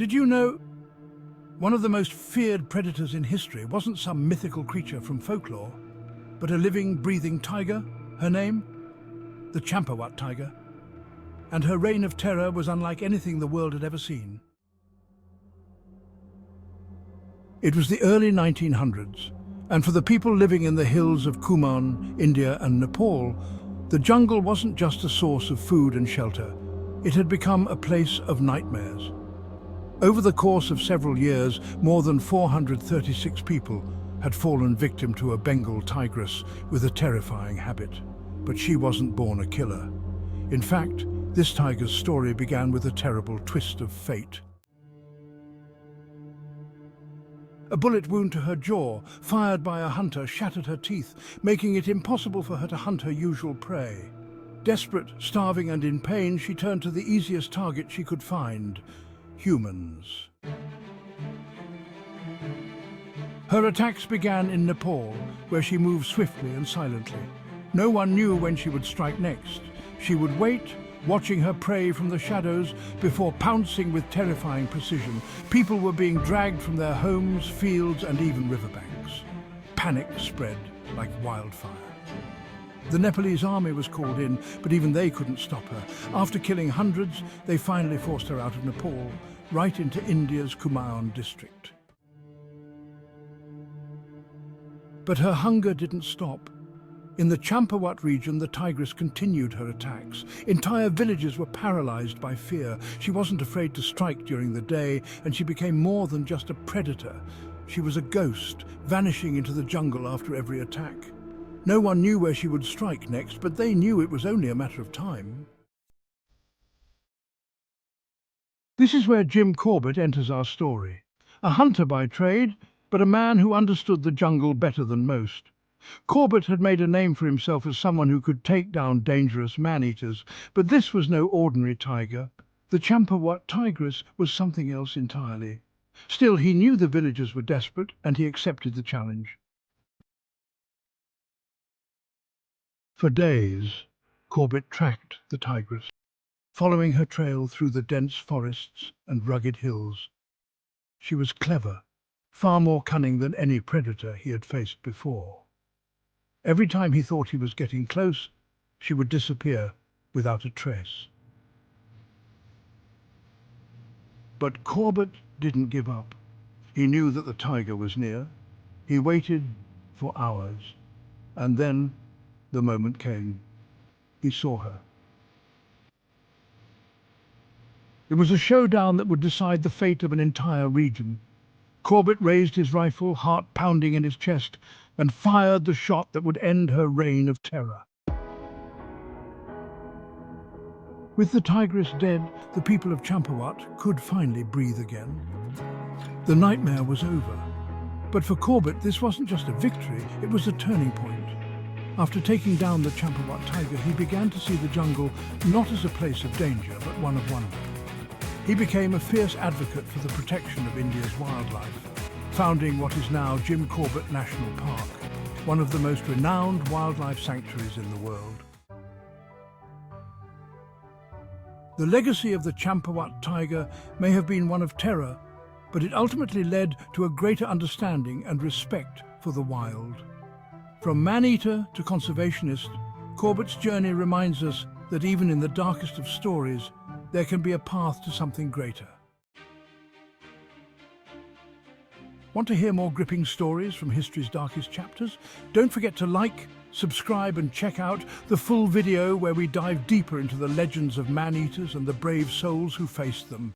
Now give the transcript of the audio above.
Did you know one of the most feared predators in history wasn't some mythical creature from folklore, but a living, breathing tiger? Her name? The Champawat Tiger. And her reign of terror was unlike anything the world had ever seen. It was the early 1900s, and for the people living in the hills of Kumaon, India and Nepal, the jungle wasn't just a source of food and shelter. It had become a place of nightmares. Over the course of several years, more than 436 people had fallen victim to a Bengal tigress with a terrifying habit. But she wasn't born a killer. In fact, this tiger's story began with a terrible twist of fate. A bullet wound to her jaw, fired by a hunter, shattered her teeth, making it impossible for her to hunt her usual prey. Desperate, starving and in pain, she turned to the easiest target she could find: humans. Her attacks began in Nepal, where she moved swiftly and silently. No one knew when she would strike next. She would wait, watching her prey from the shadows before pouncing with terrifying precision. People were being dragged from their homes, fields and even riverbanks. Panic spread like wildfire. The Nepalese army was called in, but even they couldn't stop her. After killing hundreds, they finally forced her out of Nepal, right into India's Kumaon district. But her hunger didn't stop. In the Champawat region, the tigress continued her attacks. Entire villages were paralyzed by fear. She wasn't afraid to strike during the day, and she became more than just a predator. She was a ghost, vanishing into the jungle after every attack. No one knew where she would strike next, but they knew it was only a matter of time. This is where Jim Corbett enters our story. A hunter by trade, but a man who understood the jungle better than most. Corbett had made a name for himself as someone who could take down dangerous man-eaters, but this was no ordinary tiger. The Champawat tigress was something else entirely. Still, he knew the villagers were desperate, and he accepted the challenge. For days, Corbett tracked the tigress, following her trail through the dense forests and rugged hills. She was clever, far more cunning than any predator he had faced before. Every time he thought he was getting close, she would disappear without a trace. But Corbett didn't give up. He knew that the tiger was near. He waited for hours, and then the moment came. He saw her. It was a showdown that would decide the fate of an entire region. Corbett raised his rifle, heart pounding in his chest, and fired the shot that would end her reign of terror. With the tigress dead, the people of Champawat could finally breathe again. The nightmare was over. But for Corbett, this wasn't just a victory, it was a turning point. After taking down the Champawat tiger, he began to see the jungle not as a place of danger, but one of wonder. He became a fierce advocate for the protection of India's wildlife, founding what is now Jim Corbett National Park, one of the most renowned wildlife sanctuaries in the world. The legacy of the Champawat tiger may have been one of terror, but it ultimately led to a greater understanding and respect for the wild. From man-eater to conservationist, Corbett's journey reminds us that even in the darkest of stories, there can be a path to something greater. Want to hear more gripping stories from history's darkest chapters? Don't forget to like, subscribe and check out the full video where we dive deeper into the legends of man-eaters and the brave souls who faced them.